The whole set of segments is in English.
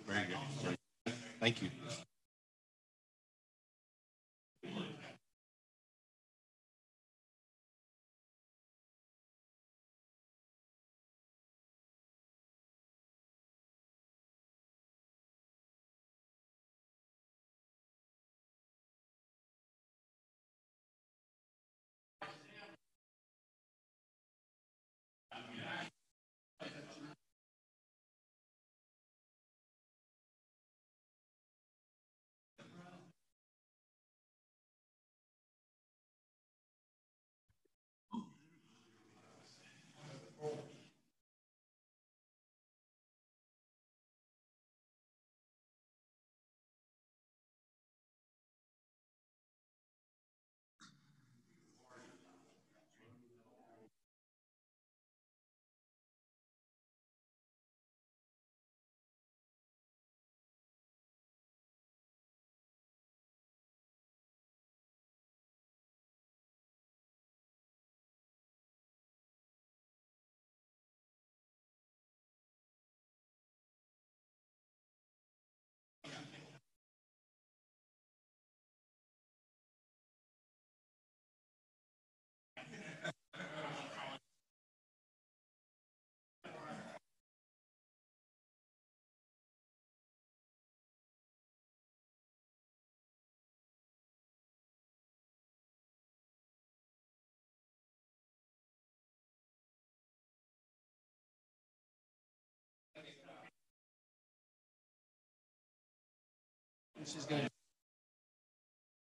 Very good. Thank you.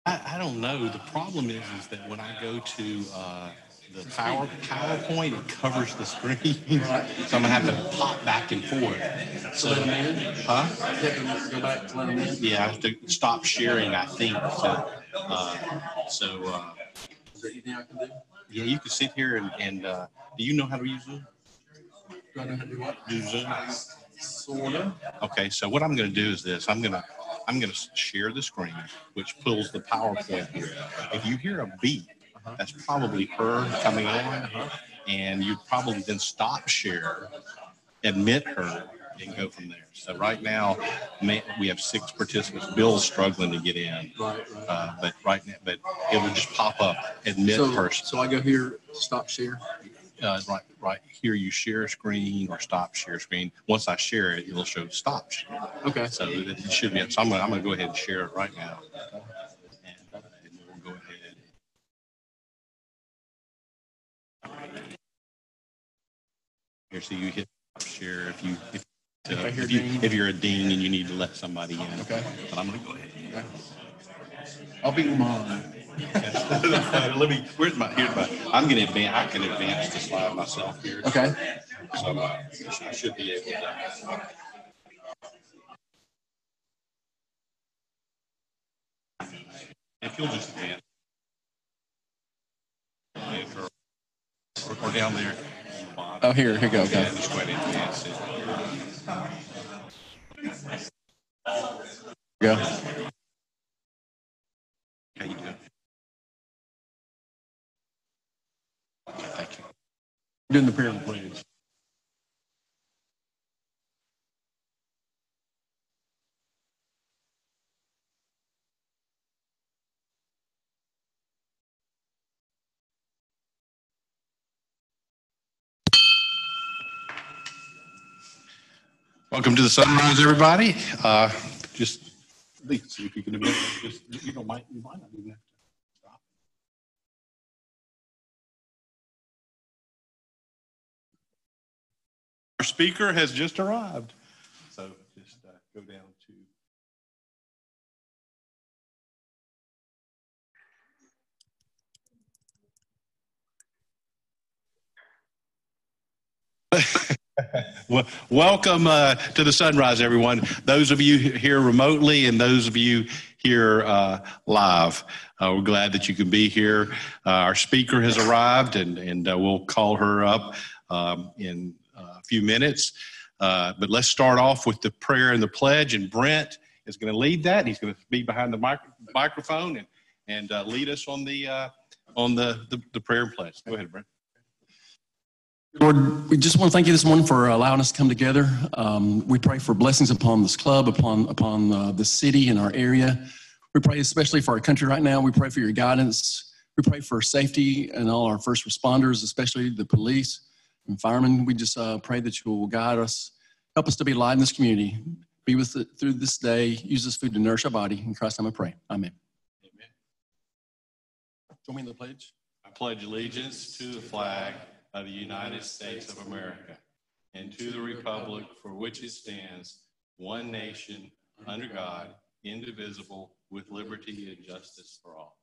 I don't know. The problem is that when I go to the PowerPoint, it covers the screen. So I'm gonna have to pop back and forth. So, let them in? Huh? You have to go back to let them in? Yeah, I have to stop sharing, I think. Is there anything I can do? Yeah, you can sit here and do you know how to use Zoom? Do I know how to do what? Do Zoom? Sort of. Okay, so what I'm going to do is this. I'm going to share the screen, which pulls the PowerPoint here. If you hear a beep, that's probably her coming on, and you probably then stop share, admit her, and go from there. So right now, we have 6 participants. Bill's struggling to get in, right. But it will just pop up, admit person. So I go here, stop share. Right here, you share a screen or stop share screen. Once I share it, it'll show stop share. Okay. So it should be. So I'm going to go ahead and share it right now. And we'll go ahead. Here, so you hit share if you're a dean and you need to let somebody in. Okay. But I'm going to go ahead. Okay. I'll be mine. Here's my. I'm going to advance. I can advance the slide myself here. Okay. So I should be able to. If you'll just advance. Or down there. Oh, here you go. Okay. Yeah, just go ahead and advance it. Go. How you doing? Thank you. Doing the prayer and pledge. Welcome to the sunrise, everybody. Just see if you can admit. You might not even have to stop. Our speaker has just arrived, so just go down to. Well, welcome to the sunrise, everyone. Those of you here remotely and those of you here live, we're glad that you can be here. Our speaker has arrived, and we'll call her up in a few minutes. But let's start off with the prayer and the pledge, and Brent is going to lead that. He's going to be behind the microphone and lead us on the prayer and pledge. Go ahead, Brent. Lord, we just want to thank you this morning for allowing us to come together. We pray for blessings upon this club, upon the city and our area. We pray especially for our country right now. We pray for your guidance. We pray for safety and all our first responders, especially the police and firemen. We just pray that you will guide us, help us to be light in this community. Be with us through this day. Use this food to nourish our body. In Christ's name I pray. Amen. Amen. Join me in the pledge. I pledge allegiance to the flag of the United States of America and to the republic for which it stands, one nation, under God, indivisible, with liberty and justice for all.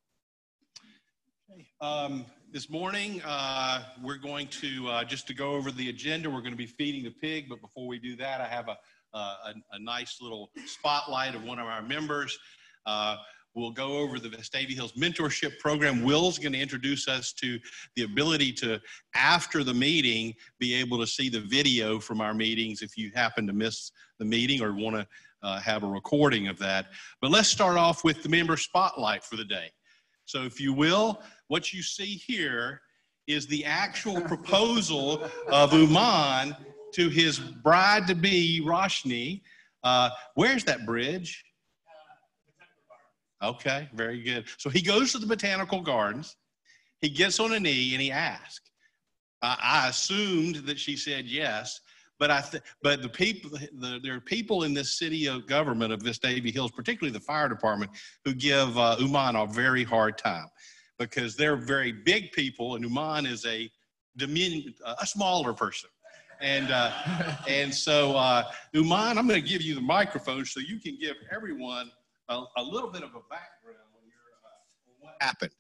This morning, we're going to, just to go over the agenda, we're going to be feeding the pig, but before we do that, I have a nice little spotlight of one of our members. We'll go over the Vestavia Hills Mentorship Program. Will's going to introduce us to the ability to, after the meeting, be able to see the video from our meetings if you happen to miss the meeting or want to have a recording of that. But let's start off with the member spotlight for the day. So if you will, what you see here is the actual proposal of Uman to his bride-to-be, Roshni. Where's that bridge? Okay, very good. So he goes to the botanical gardens, he gets on a knee, and he asks. I assumed that she said yes, but the people, there are people in this city of government of Vestavia Hills, particularly the fire department, who give Uman a very hard time because they're very big people, and Uman is a smaller person. And so, Uman, I'm going to give you the microphone so you can give everyone a little bit of a background on what happened.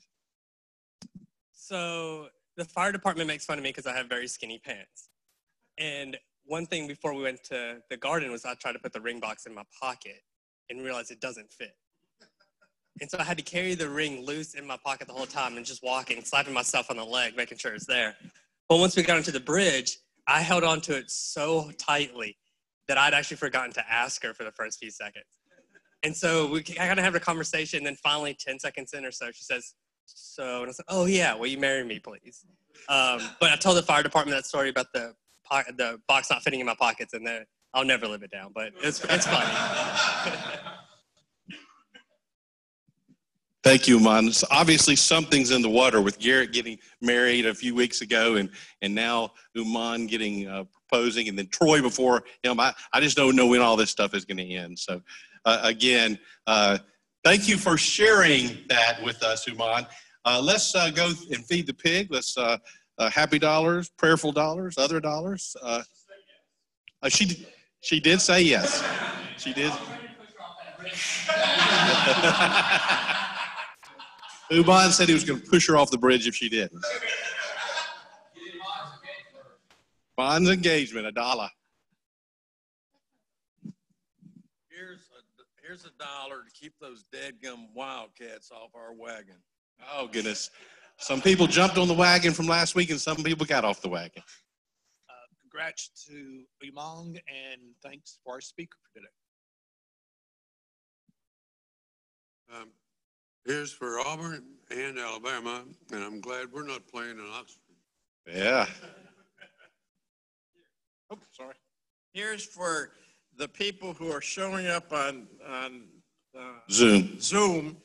So the fire department makes fun of me because I have very skinny pants. And one thing before we went to the garden was I tried to put the ring box in my pocket and realized it doesn't fit. And so I had to carry the ring loose in my pocket the whole time and just walking, slapping myself on the leg, making sure it's there. But once we got onto the bridge, I held onto it so tightly that I'd actually forgotten to ask her for the first few seconds. And so we kind of have a conversation, and then finally 10 seconds in or so, she says, so, and I said, oh yeah, will you marry me, please? But I told the fire department that story about the box not fitting in my pockets, and I'll never live it down, but it's funny. Thank you, Uman. So obviously something's in the water with Garrett getting married a few weeks ago, and now Uman getting proposing, and then Troy before him. I just don't know when all this stuff is going to end. So again, thank you for sharing that with us, Uman. Let's go and feed the pig. Let's happy dollars, prayerful dollars, other dollars. She did say yes. She did. Uman said he was going to push her off the bridge if she didn't. Bond's engagement, $1. Here's $1 to keep those deadgum wildcats off our wagon. Oh, goodness. Some people jumped on the wagon from last week, and some people got off the wagon. Congrats to Uman, and thanks for our speaker for today. Here's for Auburn and Alabama, and I'm glad we're not playing in Oxford. Yeah. Oh, sorry. Here's for the people who are showing up on Zoom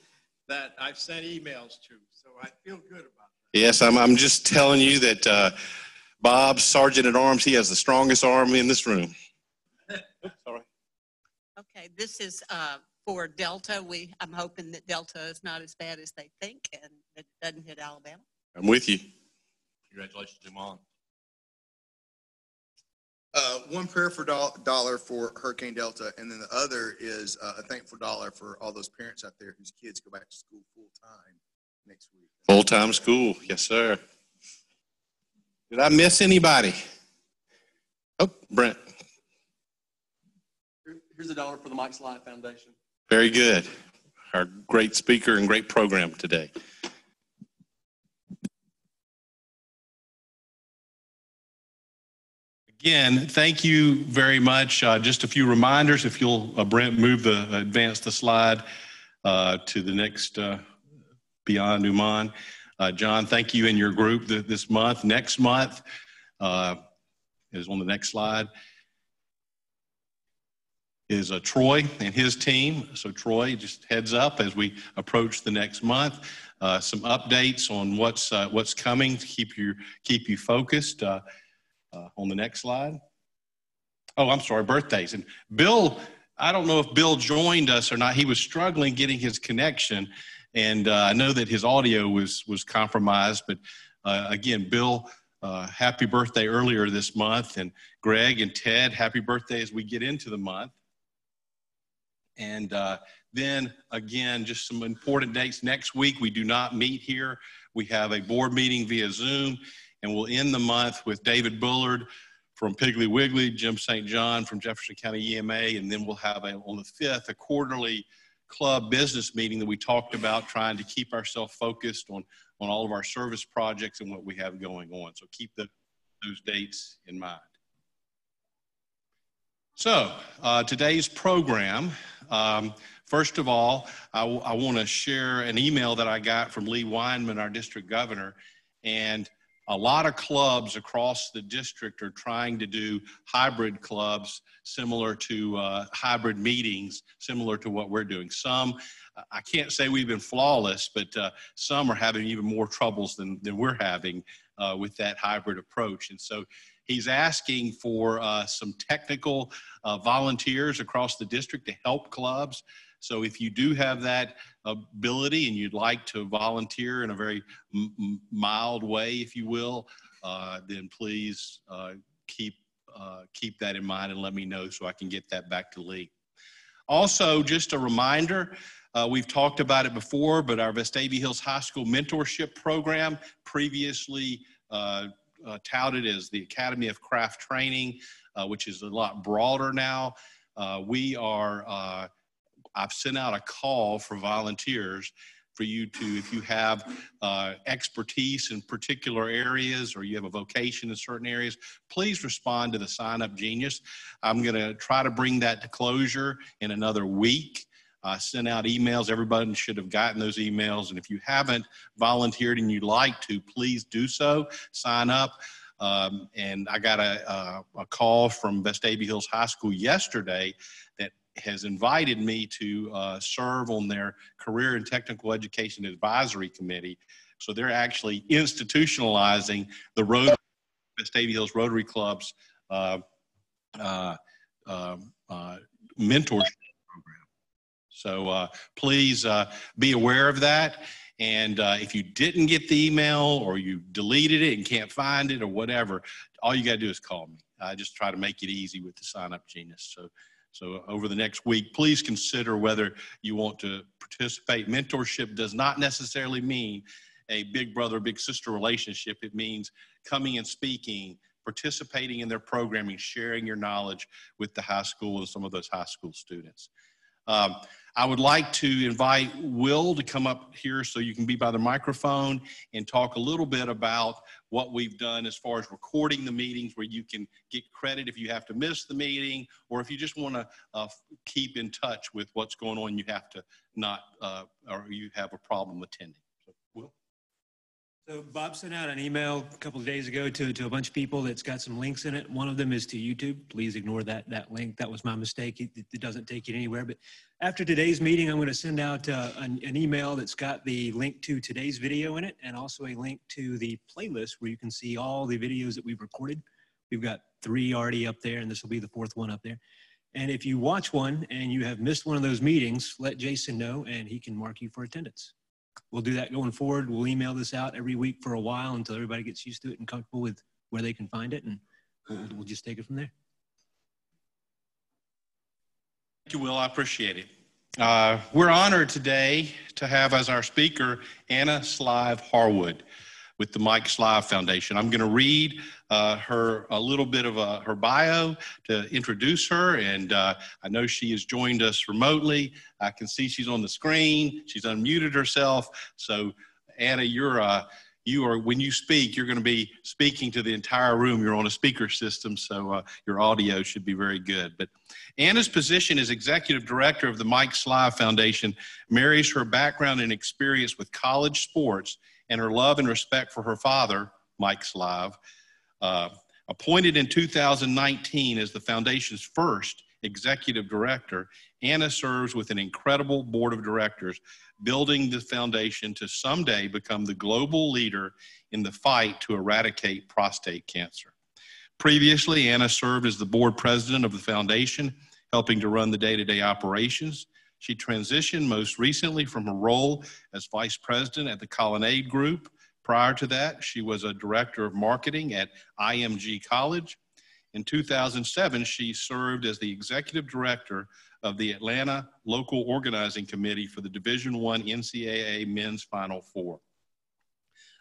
that I've sent emails to, so I feel good about that. Yes, I'm just telling you that Bob, Sergeant at Arms, he has the strongest arm in this room. Oops, sorry. Okay, this is for Delta. I'm hoping that Delta is not as bad as they think and that it doesn't hit Alabama. I'm with you. Congratulations, Uman. One prayer for dollar for Hurricane Delta, and then the other is a thankful dollar for all those parents out there whose kids go back to school full time next week. Full-time school, yes, sir. Did I miss anybody? Oh, Brent. Here's $1 for the Mike Slive Foundation. Very good. Our great speaker and great program today. Again, thank you very much. Just a few reminders. If you'll, Brent, advance the slide to the next Beyond Uman. John, thank you and your group this month. Next month is on the next slide. Is Troy and his team. So Troy, just heads up as we approach the next month. Some updates on what's coming to keep you focused. On the next slide. Oh, I'm sorry, birthdays. And Bill, I don't know if Bill joined us or not. He was struggling getting his connection, and I know that his audio was compromised. But again, Bill, happy birthday earlier this month, and Greg and Ted, happy birthday as we get into the month. And then again, just some important dates. Next week, we do not meet here. We have a board meeting via Zoom. And we'll end the month with David Bullard from Piggly Wiggly, Jim St. John from Jefferson County EMA, and then we'll have on the 5th a quarterly club business meeting that we talked about, trying to keep ourselves focused on all of our service projects and what we have going on. So keep those dates in mind. So today's program, first of all, I want to share an email that I got from Lee Weinman, our district governor, and a lot of clubs across the district are trying to do hybrid clubs similar to hybrid meetings, similar to what we're doing. Some, I can't say we've been flawless, but some are having even more troubles than we're having with that hybrid approach. And so he's asking for some technical volunteers across the district to help clubs. So if you do have that ability and you'd like to volunteer in a very mild way, if you will, then please keep that in mind and let me know so I can get that back to Lee. Also, just a reminder, we've talked about it before, but our Vestavia Hills High School mentorship program, previously touted as the Academy of Craft Training, which is a lot broader now. I've sent out a call for volunteers for you to, if you have expertise in particular areas or you have a vocation in certain areas, please respond to the Sign Up Genius. I'm going to try to bring that to closure in another week. I sent out emails. Everybody should have gotten those emails. And if you haven't volunteered and you'd like to, please do so. Sign up. And I got a call from Vestavia Hills High School yesterday that has invited me to serve on their Career and Technical Education Advisory Committee. So they're actually institutionalizing the Vestavia Hills Rotary Club's mentorship program. So please be aware of that. And if you didn't get the email or you deleted it and can't find it or whatever, all you got to do is call me. I just try to make it easy with the Sign Up Genius. So over the next week, please consider whether you want to participate. Mentorship does not necessarily mean a big brother, big sister relationship. It means coming and speaking, participating in their programming, sharing your knowledge with the high school and some of those high school students. I would like to invite Will to come up here so you can be by the microphone and talk a little bit about what we've done as far as recording the meetings, where you can get credit if you have to miss the meeting, or if you just want to keep in touch with what's going on, you have to not, or you have a problem attending. So, Will? So Bob sent out an email a couple of days ago to a bunch of people that's got some links in it. One of them is to YouTube. Please ignore that link. That was my mistake. It doesn't take you anywhere. But after today's meeting, I'm going to send out an email that's got the link to today's video in it, and also a link to the playlist where you can see all the videos that we've recorded. We've got 3 already up there, and this will be the 4th one up there. And if you watch one and you have missed one of those meetings, let Jason know, and he can mark you for attendance. We'll do that going forward. We'll email this out every week for a while until everybody gets used to it and comfortable with where they can find it, and we'll just take it from there. Thank you, Will. I appreciate it. We're honored today to have as our speaker Anna Slive Harwood with the Mike Slive Foundation. I'm going to read a little bit of her bio to introduce her, and I know she has joined us remotely. I can see she's on the screen. She's unmuted herself. So, Anna, you're when you speak, you're going to be speaking to the entire room. You're on a speaker system, so your audio should be very good. But Anna's position as executive director of the Mike Slive Foundation marries her background and experience with college sports and her love and respect for her father, Mike Slive. Appointed in 2019 as the foundation's first executive director, Anna serves with an incredible board of directors, building the foundation to someday become the global leader in the fight to eradicate prostate cancer. Previously, Anna served as the board president of the foundation, helping to run the day-to-day operations. She transitioned most recently from her role as vice president at the Colonnade Group. Prior to that, she was a director of marketing at IMG College. In 2007, she served as the executive director of the Atlanta Local Organizing Committee for the Division I NCAA Men's Final Four.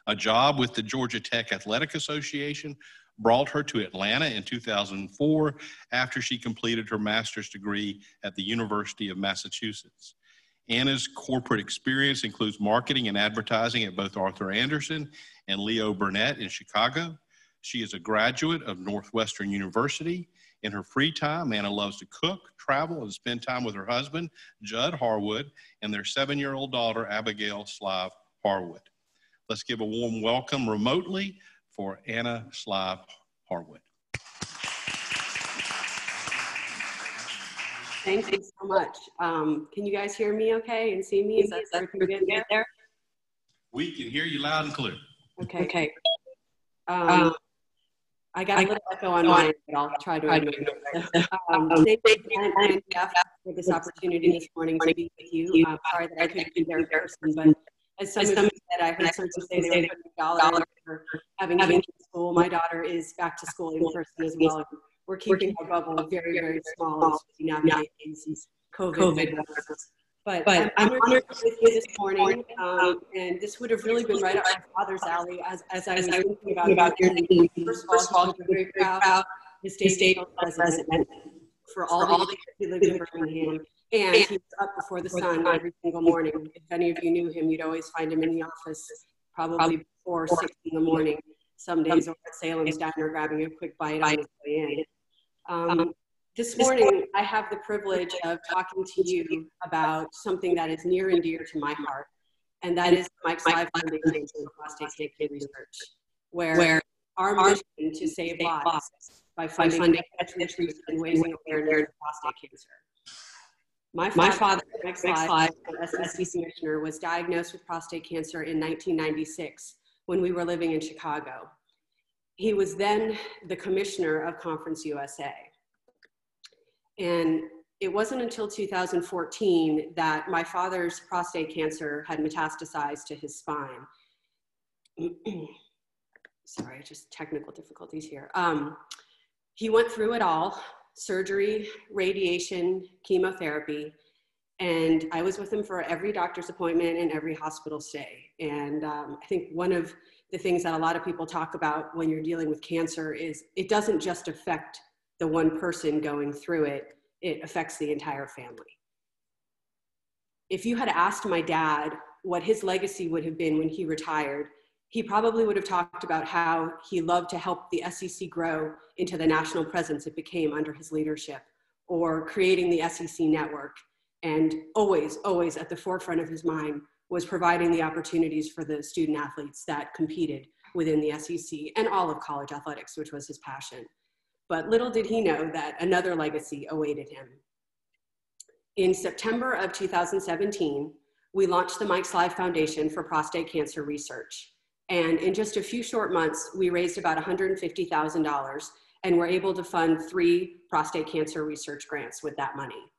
A job with the Georgia Tech Athletic Association brought her to Atlanta in 2004 after she completed her master's degree at the University of Massachusetts. Anna's corporate experience includes marketing and advertising at both Arthur Andersen and Leo Burnett in Chicago. She is a graduate of Northwestern University. In her free time, Anna loves to cook, travel, and spend time with her husband, Judd Harwood, and their 7-year-old daughter, Abigail Slive Harwood. Let's give a warm welcome remotely for Anna Slive Harwood. Thank you so much. Can you guys hear me okay and see me? Is that everything good there? We can hear you loud and clear. Okay. I got a little echo on mine, but I'll try to ignore it. Thank you, and Jeff, for this opportunity this morning to be with you. I'm sorry that I couldn't be there in person, but as some of you said, I heard someone say they were putting $1 for having kids in school. My daughter is back to school in person as well. We're keeping our bubble very, very small as we navigate these COVID. But I'm honored to be with you this morning, and this would have really been right up my father's alley as I was thinking about your name. First of all, I'm very proud his state president for all the years he lived in Birmingham, and he was up before the sun every single morning. If any of you knew him, you'd always find him in the office probably before 6 in the morning. Some days over at Salem's Diner grabbing a quick bite on his way in. This morning, I have the privilege of talking to you about something that is near and dear to my heart, and that is the Mike Slive Foundation for prostate cancer research, where our mission to save lives by funding research and raising awareness of prostate cancer. My father, Mike Slive, SEC commissioner, was diagnosed with prostate cancer in 1996 when we were living in Chicago. He was then the commissioner of Conference USA. And it wasn't until 2014 that my father's prostate cancer had metastasized to his spine. Sorry, just technical difficulties here. He went through it all: surgery, radiation, chemotherapy, and I was with him for every doctor's appointment and every hospital stay. And I think one of the things that a lot of people talk about when you're dealing with cancer is it doesn't just affect the one person going through it, it affects the entire family. If you had asked my dad what his legacy would have been when he retired, he probably would have talked about how he loved to help the SEC grow into the national presence it became under his leadership, or creating the SEC network. And always, always at the forefront of his mind was providing the opportunities for the student athletes that competed within the SEC and all of college athletics, which was his passion. But little did he know that another legacy awaited him. In September of 2017, we launched the Mike Slive Foundation for prostate cancer research. And in just a few short months, we raised about $150,000 and were able to fund 3 prostate cancer research grants with that money.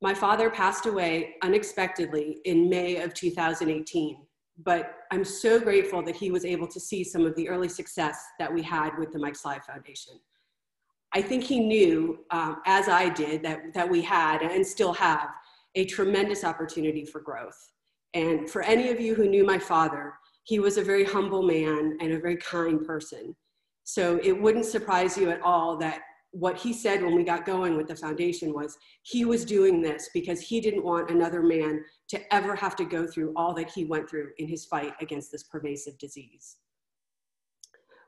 My father passed away unexpectedly in May of 2018, but I'm so grateful that he was able to see some of the early success that we had with the Mike Slive Foundation. I think he knew, as I did, that we had and still have a tremendous opportunity for growth. And for any of you who knew my father, he was a very humble man and a very kind person. So it wouldn't surprise you at all that what he said when we got going with the foundation was he was doing this because he didn't want another man to ever have to go through all that he went through in his fight against this pervasive disease.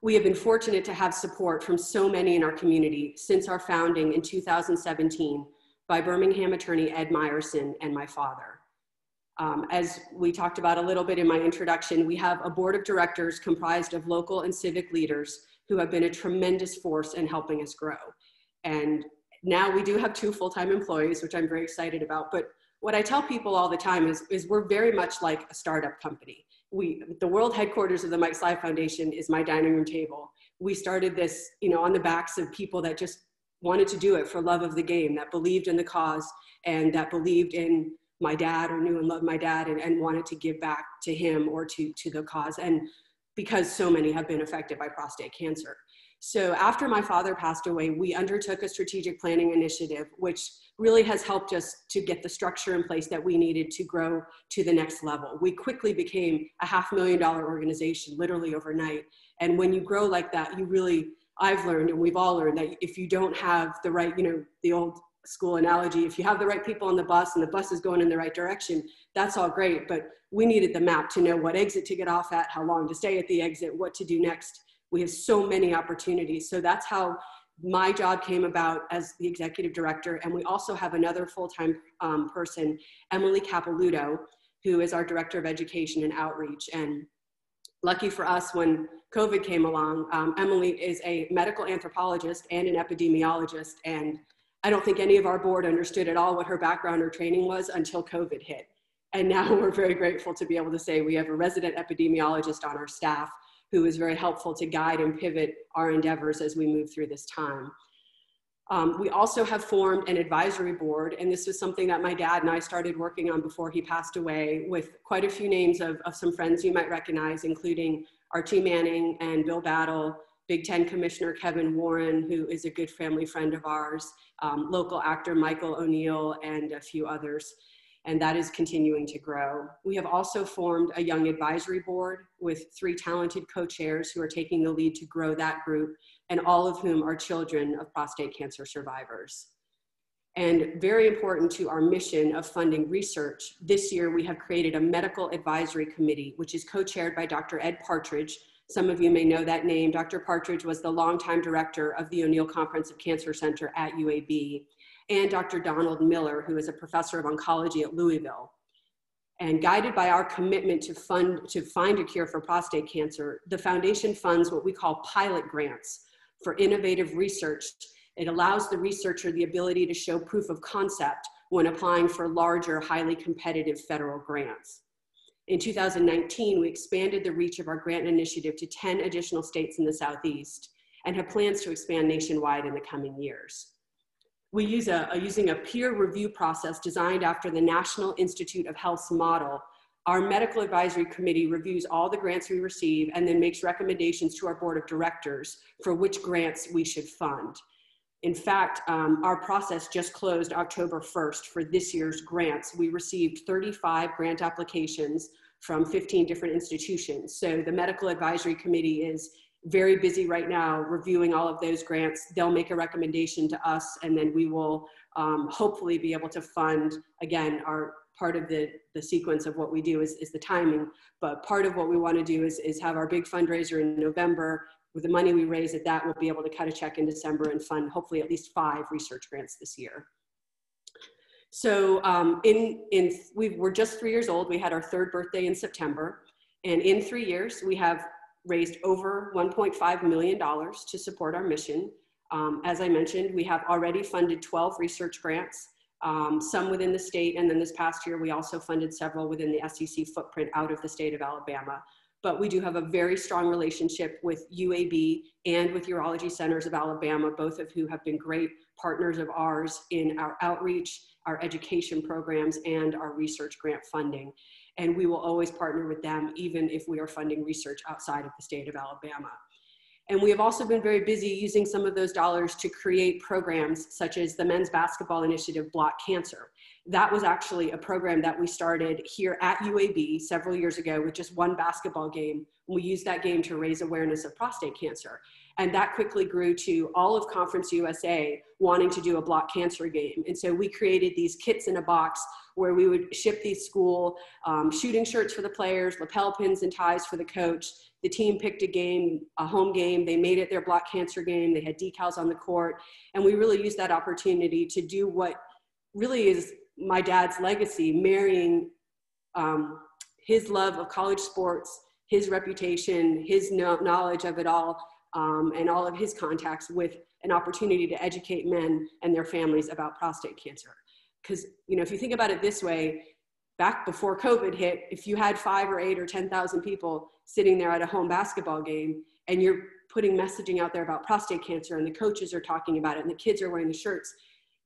We have been fortunate to have support from so many in our community since our founding in 2017 by Birmingham attorney Ed Meyerson and my father. As we talked about a little bit in my introduction, we have a board of directors comprised of local and civic leaders who have been a tremendous force in helping us grow. And now we do have 2 full-time employees, which I'm very excited about. But what I tell people all the time is we're very much like a startup company. The world headquarters of the Mike Slive Foundation is my dining room table. We started this, on the backs of people that just wanted to do it for love of the game, that believed in the cause and that believed in my dad or knew and loved my dad and wanted to give back to him or to the cause. And because so many have been affected by prostate cancer. So after my father passed away, we undertook a strategic planning initiative, which really has helped us to get the structure in place that we needed to grow to the next level. We quickly became a $500,000 organization, literally overnight. And when you grow like that, I've learned, and we've all learned, that if you don't have the right, the old school analogy, if you have the right people on the bus and the bus is going in the right direction, that's all great. But we needed the map to know what exit to get off at, how long to stay at the exit, what to do next. We have so many opportunities. So that's how my job came about as the executive director. And we also have another full-time person, Emily Capilouto, who is our director of education and outreach. And lucky for us, when COVID came along, Emily is a medical anthropologist and an epidemiologist. And I don't think any of our board understood at all what her background or training was until COVID hit. And now we're very grateful to be able to say we have a resident epidemiologist on our staff who is very helpful to guide and pivot our endeavors as we move through this time. We also have formed an advisory board, and this was something that my dad and I started working on before he passed away, with quite a few names of some friends you might recognize, including Archie Manning and Bill Battle, Big Ten Commissioner Kevin Warren, who is a good family friend of ours, local actor Michael O'Neill, and a few others. And that is continuing to grow. We have also formed a young advisory board with 3 talented co-chairs who are taking the lead to grow that group, and all of whom are children of prostate cancer survivors. And very important to our mission of funding research, this year we have created a medical advisory committee, which is co-chaired by Dr. Ed Partridge. Some of you may know that name. Dr. Partridge was the longtime director of the O'Neill Comprehensive Cancer Center at UAB, and Dr. Donald Miller, who is a professor of oncology at Louisville. And guided by our commitment to find a cure for prostate cancer, the foundation funds what we call pilot grants for innovative research. It allows the researcher the ability to show proof of concept when applying for larger, highly competitive federal grants. In 2019, we expanded the reach of our grant initiative to 10 additional states in the Southeast and have plans to expand nationwide in the coming years. We use using a peer review process designed after the National Institute of Health's model. Our medical advisory committee reviews all the grants we receive and then makes recommendations to our board of directors for which grants we should fund. In fact, our process just closed October 1st for this year's grants. We received 35 grant applications from 15 different institutions. So the medical advisory committee is very busy right now reviewing all of those grants. They'll make a recommendation to us, and then we will hopefully be able to fund, again, our part of the sequence of what we do is the timing, but part of what we want to do is have our big fundraiser in November. With the money we raise at that, we'll be able to cut a check in December and fund hopefully at least 5 research grants this year. So we're just 3 years old. We had our 3rd birthday in September, and in 3 years, we have raised over $1.5 million to support our mission. As I mentioned, we have already funded 12 research grants, some within the state, and then this past year, we also funded several within the SEC footprint out of the state of Alabama. But we do have a very strong relationship with UAB and with Urology Centers of Alabama, both of who have been great partners of ours in our outreach, our education programs, and our research grant funding. And we will always partner with them, even if we are funding research outside of the state of Alabama. And we have also been very busy using some of those dollars to create programs such as the Men's Basketball Initiative Block Cancer. That was actually a program that we started here at UAB several years ago with just one basketball game. We used that game to raise awareness of prostate cancer. And that quickly grew to all of Conference USA wanting to do a block cancer game. And so we created these kits in a box where we would ship these school shooting shirts for the players, lapel pins and ties for the coach. The team picked a game, a home game. They made it their block cancer game. They had decals on the court. And we really used that opportunity to do what really is my dad's legacy, marrying his love of college sports, his reputation, his knowledge of it all, and all of his contacts with an opportunity to educate men and their families about prostate cancer. Because, you know, if you think about it this way, back before COVID hit, if you had 5 or 8 or 10,000 people sitting there at a home basketball game and you're putting messaging out there about prostate cancer and the coaches are talking about it and the kids are wearing the shirts,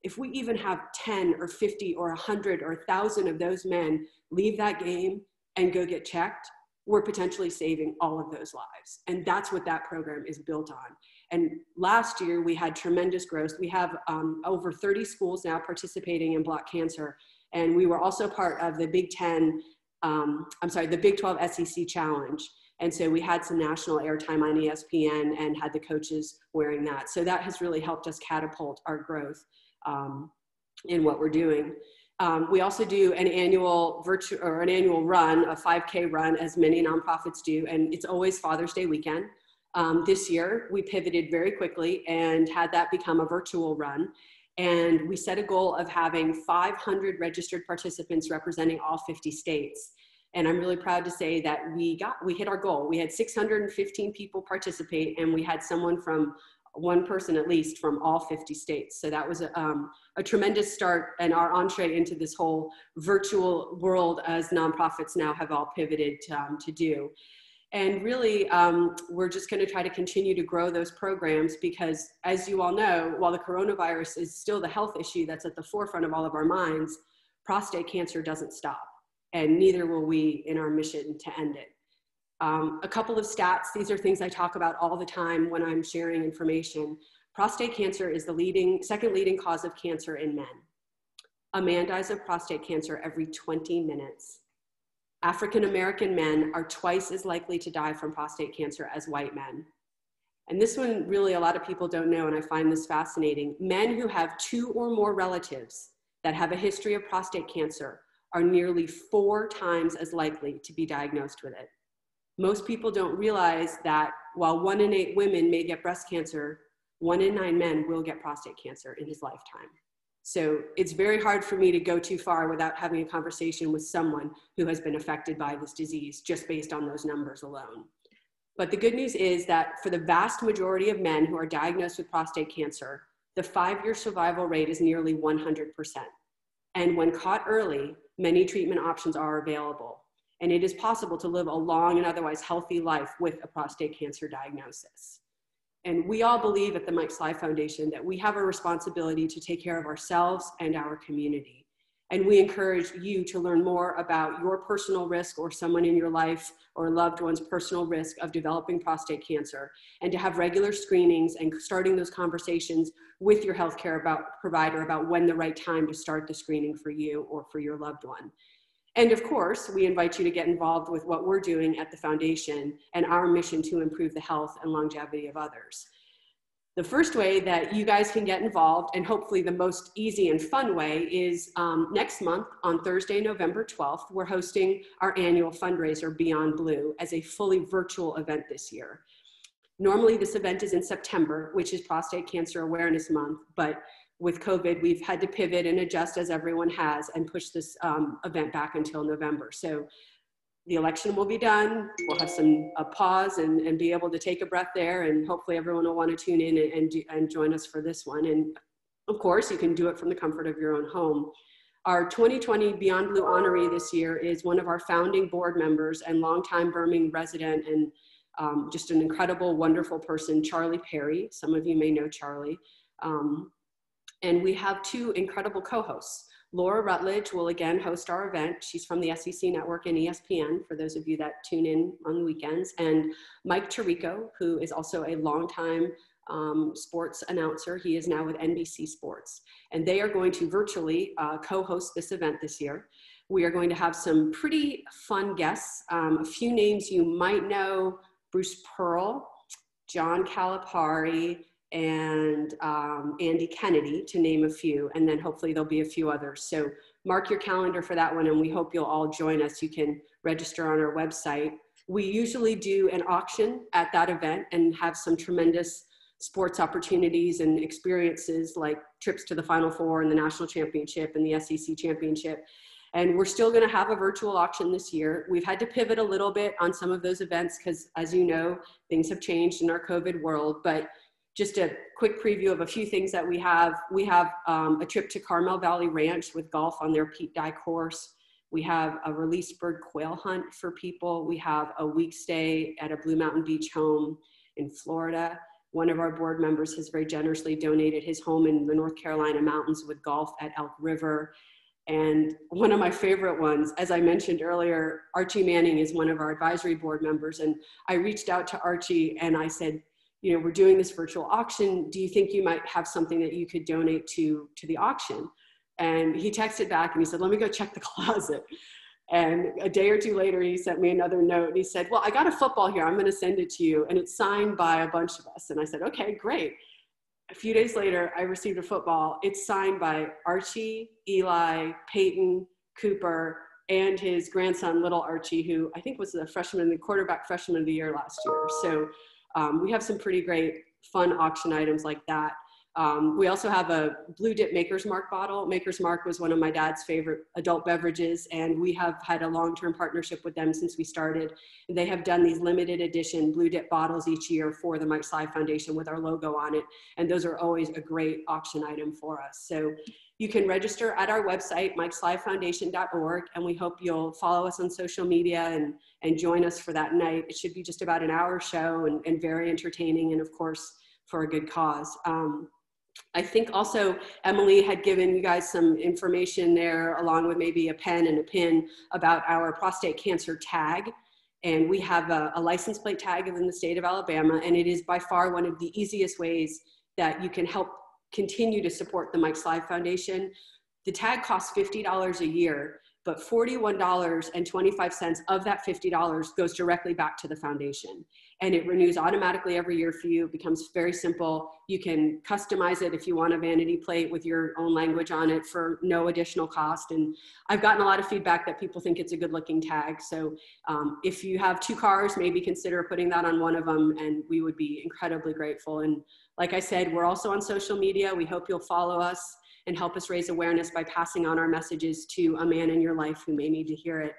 if we even have 10 or 50 or 100 or 1,000 of those men leave that game and go get checked, we're potentially saving all of those lives. And that's what that program is built on. And last year we had tremendous growth. We have over 30 schools now participating in block cancer. And we were also part of the Big 12 SEC Challenge. And so we had some national airtime on ESPN and had the coaches wearing that. So that has really helped us catapult our growth in what we're doing. We also do an annual run, a 5K run, as many nonprofits do, and it's always Father's Day weekend. This year, we pivoted very quickly and had that become a virtual run. And we set a goal of having 500 registered participants representing all 50 states. And I'm really proud to say that we hit our goal. We had 615 people participate, and we had one person at least from all 50 states. So that was a tremendous start and our entree into this whole virtual world as nonprofits now have all pivoted to do. And really, we're just gonna try to continue to grow those programs because, as you all know, while the coronavirus is still the health issue that's at the forefront of all of our minds, prostate cancer doesn't stop, and neither will we in our mission to end it. A couple of stats, these are things I talk about all the time when I'm sharing information. Prostate cancer is the second leading cause of cancer in men. A man dies of prostate cancer every 20 minutes. African-American men are twice as likely to die from prostate cancer as white men. And this one really a lot of people don't know, and I find this fascinating. Men who have 2 or more relatives that have a history of prostate cancer are nearly 4 times as likely to be diagnosed with it. Most people don't realize that while 1 in 8 women may get breast cancer, 1 in 9 men will get prostate cancer in his lifetime. So it's very hard for me to go too far without having a conversation with someone who has been affected by this disease just based on those numbers alone. But the good news is that for the vast majority of men who are diagnosed with prostate cancer, the 5-year survival rate is nearly 100%. And when caught early, many treatment options are available. And it is possible to live a long and otherwise healthy life with a prostate cancer diagnosis. And we all believe at the Mike Slive Foundation that we have a responsibility to take care of ourselves and our community. And we encourage you to learn more about your personal risk or someone in your life or loved one's personal risk of developing prostate cancer, and to have regular screenings and starting those conversations with your healthcare provider about when the right time to start the screening for you or for your loved one. And of course, we invite you to get involved with what we're doing at the foundation and our mission to improve the health and longevity of others. The first way that you guys can get involved, and hopefully the most easy and fun way, is next month on Thursday, November 12th, we're hosting our annual fundraiser, Beyond Blue, as a fully virtual event this year. Normally this event is in September, which is Prostate Cancer Awareness Month, but with COVID, we've had to pivot and adjust, as everyone has, and push this event back until November. So the election will be done. We'll have a pause and be able to take a breath there, and hopefully everyone will want to tune in and join us for this one. And of course, you can do it from the comfort of your own home. Our 2020 Beyond Blue honoree this year is one of our founding board members and longtime Birmingham resident and just an incredible, wonderful person, Charlie Perry. Some of you may know Charlie. And we have 2 incredible co-hosts. Laura Rutledge will again host our event. She's from the SEC Network and ESPN, for those of you that tune in on the weekends. And Mike Tirico, who is also a longtime sports announcer. He is now with NBC Sports. And they are going to virtually co-host this event this year. We are going to have some pretty fun guests. A few names you might know: Bruce Pearl, John Calipari, and Andy Kennedy, to name a few, and then hopefully there'll be a few others. So mark your calendar for that one, and we hope you'll all join us. You can register on our website. We usually do an auction at that event and have some tremendous sports opportunities and experiences like trips to the Final Four and the national championship and the SEC championship. And we're still going to have a virtual auction this year. We've had to pivot a little bit on some of those events because, as you know, things have changed in our COVID world. But just a quick preview of a few things that we have. We have a trip to Carmel Valley Ranch with golf on their Pete Dye course. We have a release bird quail hunt for people. We have a week stay at a Blue Mountain Beach home in Florida. One of our board members has very generously donated his home in the North Carolina mountains with golf at Elk River. And one of my favorite ones, as I mentioned earlier, Archie Manning is one of our advisory board members. And I reached out to Archie and I said, you know, we're doing this virtual auction. Do you think you might have something that you could donate to the auction? And he texted back and he said, let me go check the closet. And a day or two later, he sent me another note and he said, well, I got a football here. I'm going to send it to you. And it's signed by a bunch of us. And I said, okay, great. A few days later, I received a football. It's signed by Archie, Eli, Peyton, Cooper, and his grandson, little Archie, who I think was the quarterback freshman of the year last year. So we have some pretty great fun auction items like that. We also have a Blue Dip Maker's Mark bottle. Maker's Mark was one of my dad's favorite adult beverages, and we have had a long-term partnership with them since we started. They have done these limited edition Blue Dip bottles each year for the Mike Slive Foundation with our logo on it, and those are always a great auction item for us. So you can register at our website, mikeslivefoundation.org, and we hope you'll follow us on social media and join us for that night. It should be just about an hour show and very entertaining, and of course, for a good cause. I think also Emily had given you guys some information there along with maybe a pen and a pin about our prostate cancer tag. And we have a license plate tag in the state of Alabama, and it is by far one of the easiest ways that you can help continue to support the Mike Slive Foundation. The tag costs $50 a year, but $41.25 of that $50 goes directly back to the foundation. And it renews automatically every year for you. It becomes very simple. You can customize it if you want a vanity plate with your own language on it for no additional cost. And I've gotten a lot of feedback that people think it's a good looking tag. So if you have 2 cars, maybe consider putting that on one of them, and we would be incredibly grateful. And like I said, we're also on social media. We hope you'll follow us and help us raise awareness by passing on our messages to a man in your life who may need to hear it.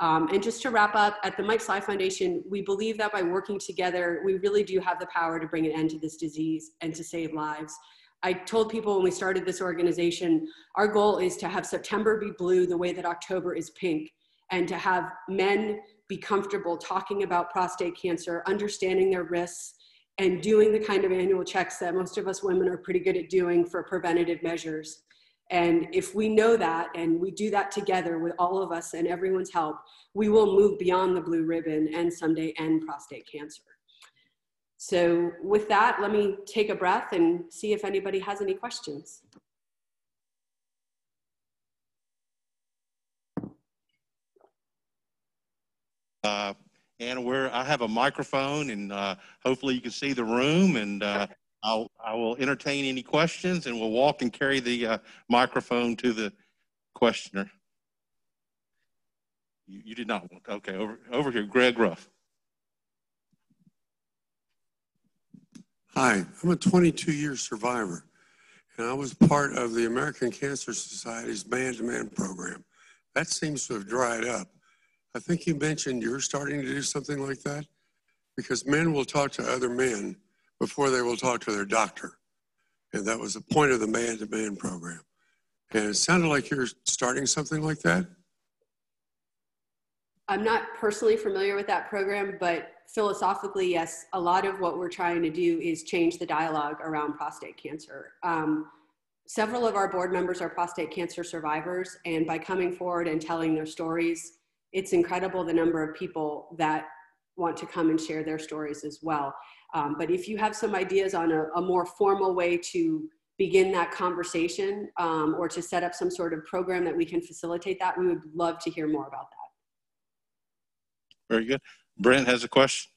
And just to wrap up, at the Mike Slive Foundation, we believe that by working together, we really do have the power to bring an end to this disease and to save lives. I told people when we started this organization, our goal is to have September be blue the way that October is pink, and to have men be comfortable talking about prostate cancer, understanding their risks, and doing the kind of annual checks that most of us women are pretty good at doing for preventative measures. And if we know that and we do that together with all of us and everyone's help, we will move beyond the blue ribbon and someday end prostate cancer. So with that, let me take a breath and see if anybody has any questions. And I have a microphone, and hopefully you can see the room, and I will entertain any questions, and we'll walk and carry the microphone to the questioner. You did not want, okay, over here, Greg Ruff. Hi, I'm a 22-year survivor, and I was part of the American Cancer Society's man-to-man program. That seems to have dried up. I think you mentioned you're starting to do something like that, because men will talk to other men before they will talk to their doctor. And that was the point of the man-to-man program. And it sounded like you're starting something like that. I'm not personally familiar with that program, but philosophically, yes, a lot of what we're trying to do is change the dialogue around prostate cancer. Several of our board members are prostate cancer survivors, and by coming forward and telling their stories, it's incredible the number of people that want to come and share their stories as well. But if you have some ideas on a more formal way to begin that conversation or to set up some sort of program that we can facilitate that, we would love to hear more about that. Very good. Brent has a question.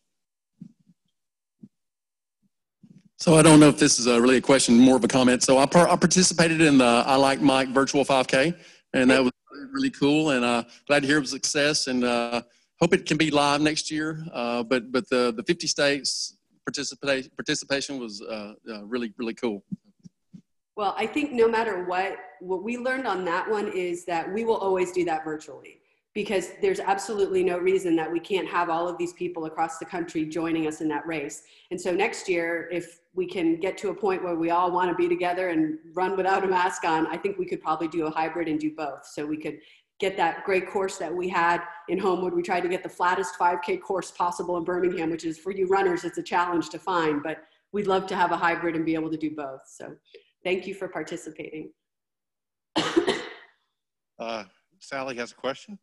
So I don't know if this is really a question, more of a comment. So I participated in the I Like Mike virtual 5K, and that was really cool. And glad to hear it was a success. And hope it can be live next year. But the 50 states participation was really cool. Well, I think no matter what we learned on that one is that we will always do that virtually, because there's absolutely no reason that we can't have all of these people across the country joining us in that race. And so next year, if we can get to a point where we all want to be together and run without a mask on, I think we could probably do a hybrid and do both. So we could get that great course that we had in Homewood. We tried to get the flattest 5K course possible in Birmingham, which is, for you runners, it's a challenge to find, but we'd love to have a hybrid and be able to do both. So thank you for participating. Sally has a question.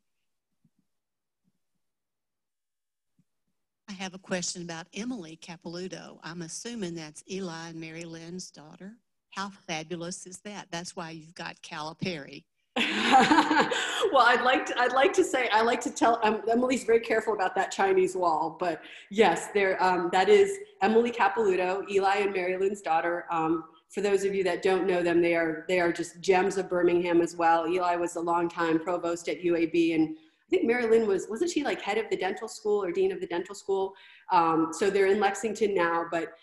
I have a question about Emily Capilouto. I'm assuming that's Eli and Mary Lynn's daughter. How fabulous is that? That's why you've got Calipari. Well, I'd like to say, I like to tell, Emily's very careful about that Chinese wall, but yes, that is Emily Capilouto, Eli and Mary Lynn's daughter. For those of you that don't know them, they are just gems of Birmingham as well. Eli was a longtime provost at UAB, and I think Mary Lynn wasn't she like head of the dental school or dean of the dental school? So they're in Lexington now, but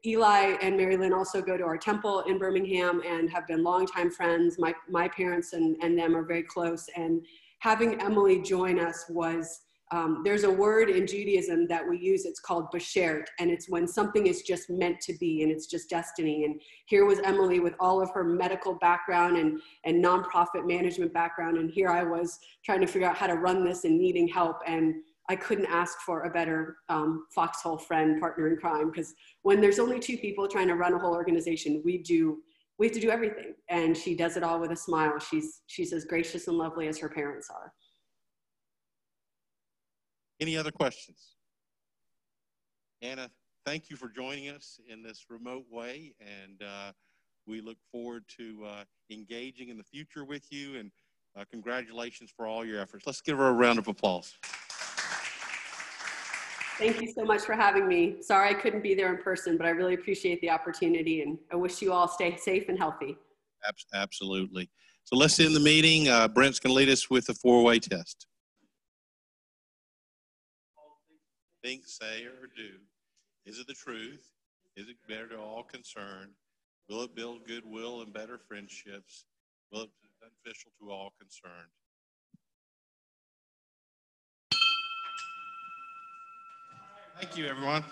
Eli and Mary Lynn also go to our temple in Birmingham and have been longtime friends. My parents and them are very close, and having Emily join us was, there's a word in Judaism that we use, it's called bashert, and it's when something is just meant to be and it's just destiny. And here was Emily with all of her medical background and nonprofit management background, and here I was trying to figure out how to run this and needing help, and I couldn't ask for a better foxhole friend, partner in crime, because when there's only two people trying to run a whole organization, we have to do everything, and she does it all with a smile. She's as gracious and lovely as her parents are. Any other questions? Anna, thank you for joining us in this remote way, and we look forward to engaging in the future with you, and congratulations for all your efforts. Let's give her a round of applause. Thank you so much for having me. Sorry I couldn't be there in person, but I really appreciate the opportunity, and I wish you all stay safe and healthy. Absolutely. So let's end the meeting. Brent's going to lead us with the four-way test. Think, say, or do. Is it the truth? Is it better to all concerned? Will it build goodwill and better friendships? Will it be beneficial to all concerned? Thank you, everyone.